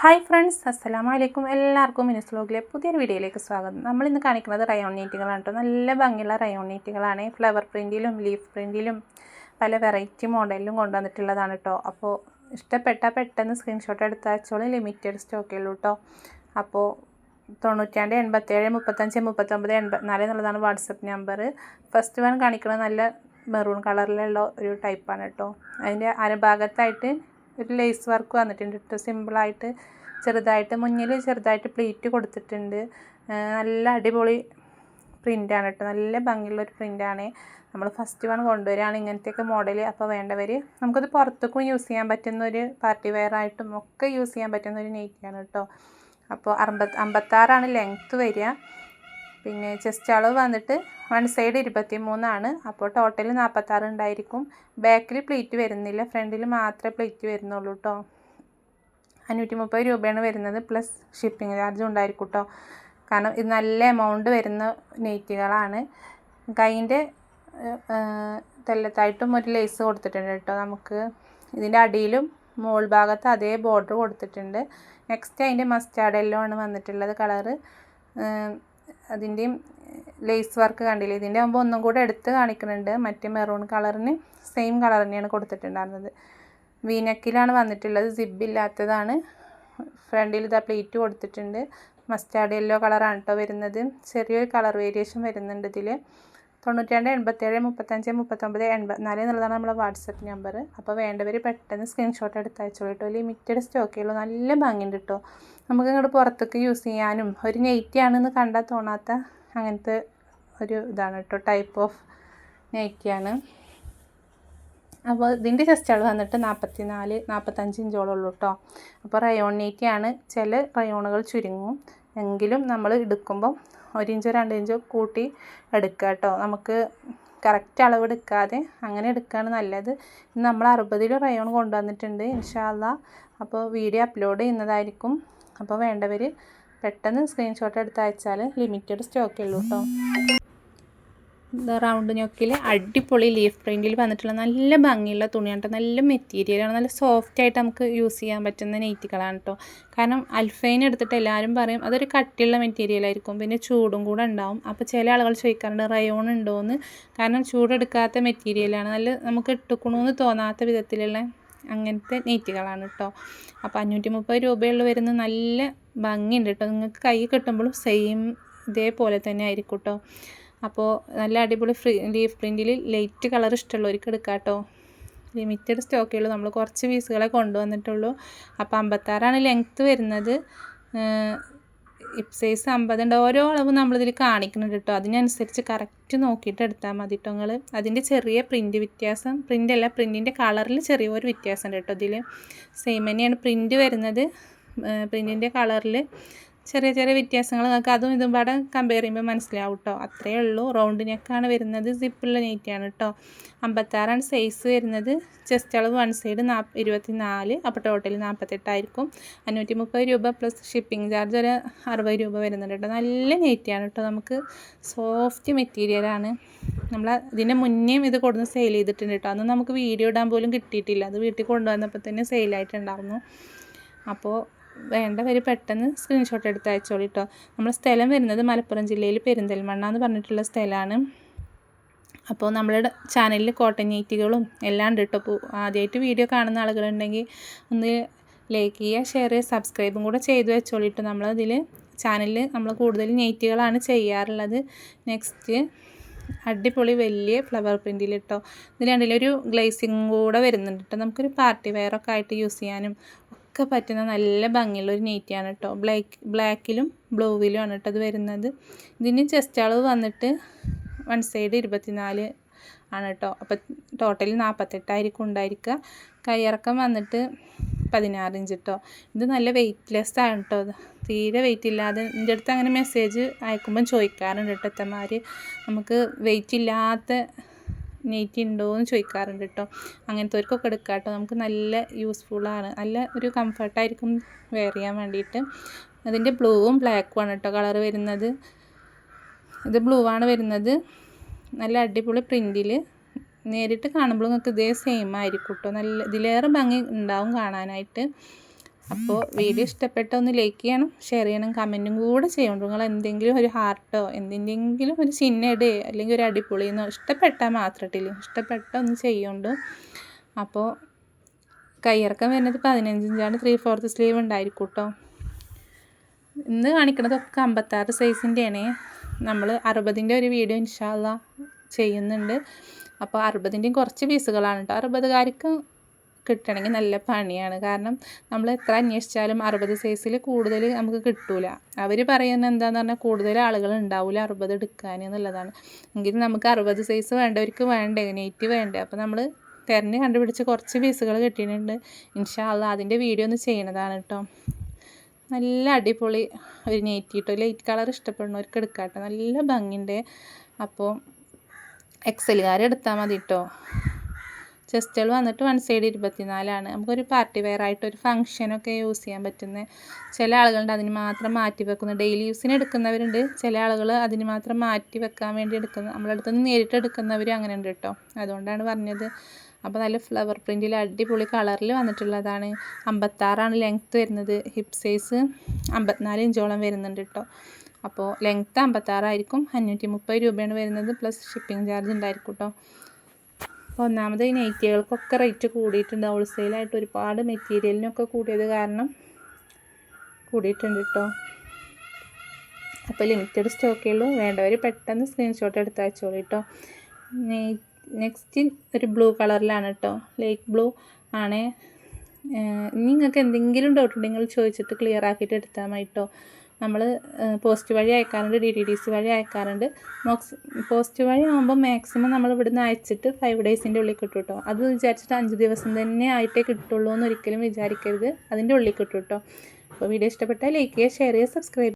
Hi friends, അസ്സലാമു അലൈക്കും. എല്ലാവർക്കും മിനിസ് വ്ലോഗിലെ പുതിയൊരു വീഡിയോയിലേക്ക് സ്വാഗതം. നമ്മളിന്ന് കാണിക്കുന്നത് റയോൺ നീറ്റുകളാണ് കേട്ടോ. നല്ല ഭംഗിയുള്ള റയോൺ നീറ്റുകളാണ്. ഫ്ലവർ പ്രിൻറ്റിലും ലീഫ് പ്രിൻറ്റിലും പല വെറൈറ്റി മോഡലിലും കൊണ്ടുവന്നിട്ടുള്ളതാണ് കേട്ടോ. അപ്പോൾ ഇഷ്ടപ്പെട്ടാൽ പെട്ടെന്ന് സ്ക്രീൻഷോട്ട് എടുത്ത് അയച്ചോളൂ. ലിമിറ്റഡ് സ്റ്റോക്കുള്ളൂ കേട്ടോ. അപ്പോൾ 92 87 35 39 84 എന്നുള്ളതാണ് വാട്സപ്പ് നമ്പർ. ഫസ്റ്റ് വൺ കാണിക്കുന്നത് നല്ല മെറൂൺ കളറിലുള്ള ഒരു ടൈപ്പാണ് കേട്ടോ. അതിൻ്റെ അരഭാഗത്തായിട്ട് ഒരു ലേസ് വർക്ക് വന്നിട്ടുണ്ട് കേട്ടോ. സിമ്പിളായിട്ട് ചെറുതായിട്ട് മുന്നിൽ ചെറുതായിട്ട് പ്ലീറ്റ് കൊടുത്തിട്ടുണ്ട്. നല്ല അടിപൊളി പ്രിൻ്റാണ് കേട്ടോ. നല്ല ഭംഗിയുള്ളൊരു പ്രിൻ്റാണ്. നമ്മൾ ഫസ്റ്റ് വൺ കൊണ്ടുവരികയാണ് ഇങ്ങനത്തെയൊക്കെ മോഡൽ. അപ്പോൾ വേണ്ടവർ നമുക്കത് പുറത്തേക്കും യൂസ് ചെയ്യാൻ പറ്റുന്ന ഒരു പാർട്ടി വെയർ ആയിട്ടും ഒക്കെ യൂസ് ചെയ്യാൻ പറ്റുന്ന ഒരു നൈറ്റിയാണ് കേട്ടോ. അപ്പോൾ 56 ലെങ്ത്ത് വരിക. പിന്നെ ചെസ്റ്റ് അളവ് വന്നിട്ട് വൺ സൈഡ് 23 അപ്പോൾ ടോട്ടൽ 46 ഉണ്ടായിരിക്കും. ബാക്കിൽ പ്ലീറ്റ് വരുന്നില്ല, ഫ്രണ്ടിൽ മാത്രമേ പ്ലീറ്റ് വരുന്നുള്ളൂ കേട്ടോ. 530 രൂപയാണ് വരുന്നത്, പ്ലസ് ഷിപ്പിംഗ് ചാർജും ഉണ്ടായിരിക്കും കേട്ടോ. കാരണം ഇത് നല്ല എമൗണ്ട് വരുന്ന നെയ്റ്റുകളാണ്. കൈൻ്റെ തെല്ലത്തായിട്ടും ഒരു ലേസ് കൊടുത്തിട്ടുണ്ട് കേട്ടോ. നമുക്ക് ഇതിൻ്റെ അടിയിലും മോൾ ഭാഗത്ത് അതേ ബോർഡർ കൊടുത്തിട്ടുണ്ട്. നെക്സ്റ്റ് അതിൻ്റെ മസ്റ്റാർഡ് യെല്ലോ ആണ് വന്നിട്ടുള്ളത് കളറ്. അതിൻ്റെയും ലേസ് വർക്ക് കണ്ടില്ലേ. ഇതിൻ്റെ ആകുമ്പോൾ ഒന്നും കൂടെ എടുത്ത് കാണിക്കുന്നുണ്ട്. മറ്റേ മെറൂൺ കളറിന് സെയിം കളർ തന്നെയാണ് കൊടുത്തിട്ടുണ്ടായിരുന്നത്. വീനക്കിലാണ് വന്നിട്ടുള്ളത്, സിബില്ലാത്തതാണ്. ഫ്രണ്ടിൽ ഇതാ പ്ലേറ്റ് കൊടുത്തിട്ടുണ്ട്. മസ്റ്റാർഡ് യെല്ലോ കളറാണ് കേട്ടോ വരുന്നത്. ചെറിയൊരു കളർ വേരിയേഷൻ വരുന്നുണ്ട് ഇതിൽ. 92 87 35 39 84 എന്നുള്ളതാണ് നമ്മളെ വാട്സപ്പ് നമ്പർ. അപ്പോൾ വേണ്ടവർ പെട്ടെന്ന് സ്ക്രീൻഷോട്ട് എടുത്ത് അയച്ചോളൂ കേട്ടോ. ലിമിറ്റഡ് സ്റ്റോക്കുള്ളൂ. നല്ല ഭംഗിയുണ്ട് കേട്ടോ. നമുക്ക് ഇങ്ങോട്ട് പുറത്തേക്ക് യൂസ് ചെയ്യാനും ഒരു നൈറ്റിയാണെന്ന് കണ്ടാൽ തോന്നാത്ത അങ്ങനത്തെ ഒരു ഇതാണ് കേട്ടോ. ടൈപ്പ് ഓഫ് നൈറ്റിയാണ്. അപ്പോൾ ഇതിൻ്റെ ചെസ്റ്റ് അളവ് വന്നിട്ട് 45 ഇഞ്ചോളമുള്ളൂ കേട്ടോ. അപ്പോൾ റയോൺ നൈറ്റിയാണ്. ചില റയോണുകൾ ചുരുങ്ങും, എങ്കിലും നമ്മൾ എടുക്കുമ്പം 1 ഇഞ്ചോ 2 ഇഞ്ചോ കൂട്ടി എടുക്കുക കേട്ടോ. നമുക്ക് കറക്റ്റ് അളവ് എടുക്കാതെ അങ്ങനെ എടുക്കുകയാണ് നല്ലത്. ഇന്ന് നമ്മൾ 60 റയോൺ കൊണ്ടുവന്നിട്ടുണ്ട് ഇൻഷാ അല്ലാഹ്. അപ്പോൾ വീഡിയോ അപ്ലോഡ് ചെയ്യുന്നതായിരിക്കും. അപ്പോൾ വേണ്ടവർ പെട്ടെന്ന് സ്ക്രീൻഷോട്ട് എടുത്ത് അയച്ചാൽ ലിമിറ്റഡ് സ്റ്റോക്കേ ഉള്ളൂ കേട്ടോ. റൗണ്ട് ഞൊക്കിൽ അടിപൊളി ലീഫ് പ്രിൻറ്റിൽ വന്നിട്ടുള്ള നല്ല ഭംഗിയുള്ള തുണിയാണ് കേട്ടോ. നല്ല മെറ്റീരിയലാണ്, നല്ല സോഫ്റ്റ് ആയിട്ട് നമുക്ക് യൂസ് ചെയ്യാൻ പറ്റുന്ന നെയ്റ്റുകളാണ് കേട്ടോ. കാരണം അൽഫൈൻ എടുത്തിട്ട് എല്ലാവരും പറയും അതൊരു കട്ടിയുള്ള മെറ്റീരിയലായിരിക്കും, പിന്നെ ചൂടും കൂടെ ഉണ്ടാവും. അപ്പോൾ ചില ആളുകൾ ചോദിക്കാറുണ്ട് റയോൺ ഉണ്ടോയെന്ന്. കാരണം ചൂടെടുക്കാത്ത മെറ്റീരിയലാണ്, നല്ല നമുക്ക് ഇട്ടുക്കണമെന്ന് തോന്നാത്ത വിധത്തിലുള്ള അങ്ങനത്തെ നെയ്റ്റുകളാണ് കേട്ടോ. അപ്പോൾ 530 രൂപയുള്ള വരുന്ന നല്ല ഭംഗിയുണ്ട് കേട്ടോ. നിങ്ങൾക്ക് കൈ കിട്ടുമ്പോഴും സെയിം ഇതേപോലെ തന്നെ ആയിരിക്കും കേട്ടോ. അപ്പോൾ നല്ല അടിപൊളി ലീഫ് പ്രിൻറ്റിൽ ലൈറ്റ് കളർ ഇഷ്ടമുള്ളവർക്ക് എടുക്കാം കേട്ടോ. ലിമിറ്റഡ് സ്റ്റോക്കുള്ളൂ. നമ്മൾ കുറച്ച് പീസുകളെ കൊണ്ടുവന്നിട്ടുള്ളൂ. അപ്പോൾ 56 ലെങ്ത്ത് വരുന്നത്. ഹിപ്പ് സൈസ് 50 ഉണ്ട്. ഓരോ അളവും നമ്മളിതിൽ കാണിക്കുന്നുണ്ട് കേട്ടോ. അതിനനുസരിച്ച് കറക്റ്റ് നോക്കിയിട്ട് എടുത്താൽ മതി കേട്ടോ നിങ്ങൾ. അതിൻ്റെ ചെറിയ പ്രിൻറ്റ് വ്യത്യാസം, പ്രിൻ്റല്ല പ്രിൻറ്റിൻ്റെ കളറിൽ ചെറിയൊരു വ്യത്യാസം ഉണ്ട് കേട്ടോ. ഇതിൽ സെയിം തന്നെയാണ് പ്രിൻറ്റ് വരുന്നത്. പ്രിൻറ്റിൻ്റെ കളറിൽ ചെറിയ ചെറിയ വ്യത്യാസങ്ങൾ നിങ്ങൾക്ക് അതും ഇതും പാടെ കമ്പയർ ചെയ്യുമ്പോൾ മനസ്സിലാവും കേട്ടോ. അത്രയേ ഉള്ളൂ. റൗണ്ട് നെക്കാണ് വരുന്നത്. സിപ്പുള്ള നെയ്റ്റാണ് കേട്ടോ. 56 സൈസ് വരുന്നത്. ചെസ്റ്റ് അളവ് വൺ സൈഡ് 24, അപ്പോൾ ടോട്ടൽ 48 ആയിരിക്കും. 530 രൂപ പ്ലസ് ഷിപ്പിംഗ് ചാർജ് ഒരു 60 രൂപ വരുന്നുണ്ട് കേട്ടോ. നല്ല നെയ്റ്റാണ് കേട്ടോ. നമുക്ക് സോഫ്റ്റ് മെറ്റീരിയലാണ്. നമ്മൾ ഇതിൻ്റെ മുന്നേയും ഇത് കൊടുന്ന് സെയിൽ ചെയ്തിട്ടുണ്ട് കേട്ടോ. അന്ന് നമുക്ക് വീഡിയോ ഇടാൻ പോലും കിട്ടിയിട്ടില്ല. അത് വീട്ടിൽ കൊണ്ടുവന്നപ്പോൾ തന്നെ സെയിലായിട്ടുണ്ടായിരുന്നു. അപ്പോൾ വേണ്ടവർ പെട്ടെന്ന് സ്ക്രീൻഷോട്ട് എടുത്ത് അയച്ചോളൂ കേട്ടോ. നമ്മുടെ സ്ഥലം വരുന്നത് മലപ്പുറം ജില്ലയിൽ പെരിന്തൽമണ്ണ എന്ന് പറഞ്ഞിട്ടുള്ള സ്ഥലമാണ്. അപ്പോൾ നമ്മുടെ ചാനലിൽ കോട്ടൺ നൈറ്റികളും എല്ലാം ഉണ്ട് കേട്ടോ. അപ്പോൾ ആദ്യമായിട്ട് വീഡിയോ കാണുന്ന ആളുകളുണ്ടെങ്കിൽ ഒന്ന് ലൈക്ക് ചെയ്യുക, ഷെയർ ചെയ്യുക, സബ്സ്ക്രൈബും കൂടെ ചെയ്ത് വെച്ചോളൂ കേട്ടോ. നമ്മളതിൽ ചാനലിൽ നമ്മൾ കൂടുതൽ നൈറ്റികളാണ് ചെയ്യാറുള്ളത്. നെക്സ്റ്റ് അടിപൊളി വലിയ ഫ്ലവർ പ്രിൻറ്റിൽ കേട്ടോ. ഇതിൽ രണ്ടിലൊരു ഗ്ലേസിങ് കൂടെ വരുന്നുണ്ട് കേട്ടോ. നമുക്കൊരു പാർട്ടി വെയറൊക്കെ ആയിട്ട് യൂസ് ചെയ്യാനും ഒക്കെ പറ്റുന്ന നല്ല ഭംഗിയുള്ളൊരു നെയ്റ്റിയാണ് കേട്ടോ. ബ്ലാക്കിലും ബ്ലൂവിലും ആണ് കേട്ടോ അത് വരുന്നത്. ഇതിന് ചെസ്റ്റ് അളവ് വന്നിട്ട് വൺ സൈഡ് 24 ആണ് കേട്ടോ. അപ്പോൾ ടോട്ടൽ 48 ആയിരിക്കും ഉണ്ടായിരിക്കുക. കൈയിറക്കം വന്നിട്ട് 16 ഇഞ്ച് കേട്ടോ. ഇത് നല്ല വെയ്റ്റ്ലെസ് ആണ് കേട്ടോ. തീരെ വെയിറ്റ് ഇല്ലാതെ എൻ്റെ അടുത്ത് അങ്ങനെ മെസ്സേജ് അയക്കുമ്പം ചോദിക്കാറുണ്ട് കേട്ടോ. എത്തമാർ നമുക്ക് വെയിറ്റ് ഇല്ലാത്ത നെയ്റ്റ് ഉണ്ടോ എന്ന് ചോദിക്കാറുണ്ട് കേട്ടോ. അങ്ങനത്തെവർക്കൊക്കെ എടുക്കാം കേട്ടോ. നമുക്ക് നല്ല യൂസ്ഫുള്ളാണ്, നല്ല ഒരു കംഫർട്ടായിരിക്കും വെയർ ചെയ്യാൻ വേണ്ടിയിട്ട്. അതിൻ്റെ ബ്ലൂവും ബ്ലാക്കും ആണ് കേട്ടോ കളർ വരുന്നത്. ഇത് ബ്ലൂ ആണ് വരുന്നത്. നല്ല അടിപൊളി പ്രിൻറ്റിൽ നേരിട്ട് കാണുമ്പോൾ നിങ്ങൾക്ക് ഇതേ സെയിം ആയിരിക്കും കേട്ടോ. നല്ല ഇതിലേറെ ഭംഗി ഉണ്ടാവും കാണാനായിട്ട്. അപ്പോൾ വീഡിയോ ഇഷ്ടപ്പെട്ട ഒന്ന് ലൈക്ക് ചെയ്യണം, ഷെയർ ചെയ്യണം, കമൻറ്റും കൂടെ ചെയ്യണം. നിങ്ങൾ എന്തെങ്കിലും ഒരു ഹാർട്ടോ എന്തെങ്കിലും ഒരു ചിഹ്നയുടെ അല്ലെങ്കിൽ ഒരു അടിപൊളിയെന്നോ ഇഷ്ടപ്പെട്ടാൽ മാത്രട്ടില്ല, ഇഷ്ടപ്പെട്ട ഒന്ന് ചെയ്യുന്നുണ്ട്. അപ്പോൾ കയ്യിറക്കം വരുന്നത് 15 ഇഞ്ചാണ്, 3/4 സ്ലീവ് ഉണ്ടായിരിക്കും കേട്ടോ. ഇന്ന് കാണിക്കുന്നതൊക്കെ 56 സൈസിൻ്റെയാണ്. നമ്മൾ 60ൻ്റെ ഒരു വീഡിയോ ഇൻഷാ അല്ലാഹ് ചെയ്യുന്നുണ്ട്. അപ്പോൾ 60ൻ്റെയും കുറച്ച് പീസുകളാണ് കേട്ടോ. 60കാർക്ക് കിട്ടണമെങ്കിൽ നല്ല പണിയാണ്. കാരണം നമ്മൾ എത്ര അന്വേഷിച്ചാലും 60 സൈസിൽ കൂടുതൽ നമുക്ക് കിട്ടൂല. അവർ പറയുന്നത് എന്താണെന്ന് പറഞ്ഞാൽ കൂടുതൽ ആളുകൾ ഉണ്ടാവില്ല 60 എടുക്കാൻ എന്നുള്ളതാണ്. എങ്കിലും നമുക്ക് 60 സൈസ് വേണ്ടവർക്ക് വേണ്ടേ, നെറ്റ് വേണ്ടേ. അപ്പോൾ നമ്മൾ തിരഞ്ഞ് കണ്ടുപിടിച്ച് കുറച്ച് പീസുകൾ കിട്ടിയിട്ടുണ്ട്. ഇൻഷാ അല്ലാഹ് അതിൻ്റെ വീഡിയോ ഒന്ന് ചെയ്യുന്നതാണ് കേട്ടോ. നല്ല അടിപൊളി ഒരു നെറ്റ് കേട്ടോ. ലൈറ്റ് കളർ ഇഷ്ടപ്പെടുന്നവർക്ക് എടുക്കാം കേട്ടോ. നല്ല ഭംഗിയുണ്ട്. അപ്പോൾ എക്സലുകാർ എടുത്താൽ മതി കേട്ടോ. ചെസ്റ്റുകൾ വന്നിട്ട് 1 സൈഡ് 24ആണ്. നമുക്കൊരു പാർട്ടി വെയർ ആയിട്ട് ഒരു ഫംഗ്ഷനൊക്കെ യൂസ് ചെയ്യാൻ പറ്റുന്ന ചില ആളുകളുണ്ട്, അതിന് മാത്രം മാറ്റി വെക്കുന്ന. ഡെയിലി യൂസിന് എടുക്കുന്നവരുണ്ട്, ചില ആളുകൾ അതിന് മാത്രം മാറ്റി വെക്കാൻ വേണ്ടി എടുക്കുന്ന. നമ്മുടെ അടുത്തുനിന്ന് നേരിട്ട് എടുക്കുന്നവരും അങ്ങനെ ഉണ്ട് കേട്ടോ. അതുകൊണ്ടാണ് പറഞ്ഞത്. അപ്പോൾ നല്ല ഫ്ലവർ പ്രിൻറ്റിൽ അടിപൊളി കളറിൽ വന്നിട്ടുള്ളതാണ്. 56ആണ് ലെങ്ത്ത് വരുന്നത്. ഹിപ്പ് സൈസ് 54 ഇഞ്ചോളം വരുന്നുണ്ട് കേട്ടോ. അപ്പോൾ ലെങ്ത്ത് 56 ആയിരിക്കും. 530 രൂപയാണ് വരുന്നത്, പ്ലസ് ഷിപ്പിംഗ് ചാർജ് ഉണ്ടായിരിക്കും കേട്ടോ. അപ്പോൾ ഒന്നാമത് ഈ നൈറ്റികൾക്കൊക്കെ റേറ്റ് കൂടിയിട്ടുണ്ട്. ഹോൾസെയിലായിട്ട് ഒരുപാട് മെറ്റീരിയലിനൊക്കെ കൂടിയത് കാരണം കൂടിയിട്ടുണ്ട് കേട്ടോ. അപ്പോൾ ലിമിറ്റഡ് സ്റ്റോക്കേ ഉള്ളൂ. വേണ്ടവർ പെട്ടെന്ന് സ്ക്രീൻഷോട്ട് എടുത്ത് അയച്ചോളൂ കേട്ടോ. നെക്സ്റ്റ് ഒരു ബ്ലൂ കളറിലാണ് കേട്ടോ. ലൈറ്റ് ബ്ലൂ ആണ്. നിങ്ങൾക്ക് എന്തെങ്കിലും ഡൗട്ട് ഉണ്ടെങ്കിൽ ചോദിച്ചിട്ട് ക്ലിയർ ആക്കിയിട്ട് എടുത്താൽ മതി കേട്ടോ. നമ്മൾ പോസ്റ്റ് വഴി അയക്കാറുണ്ട്, DTDC വഴി അയക്കാറുണ്ട്. പോസ്റ്റ് വഴി ആകുമ്പോൾ മാക്സിമം നമ്മൾ ഇവിടുന്ന് അയച്ചിട്ട് 5 ഡേയ്സിൻ്റെ ഉള്ളിൽ കിട്ടും കേട്ടോ. അത് വിചാരിച്ചിട്ട് 5 ദിവസം തന്നെ ആയിട്ടേ കിട്ടുള്ളൂ എന്ന് ഒരിക്കലും വിചാരിക്കരുത്. അതിൻ്റെ ഉള്ളിൽ കിട്ടും കേട്ടോ. അപ്പോൾ വീഡിയോ ഇഷ്ടപ്പെട്ടാൽ ലൈക്ക് ചെയ്യുക, ഷെയർ ചെയ്യുക, സബ്സ്ക്രൈബ്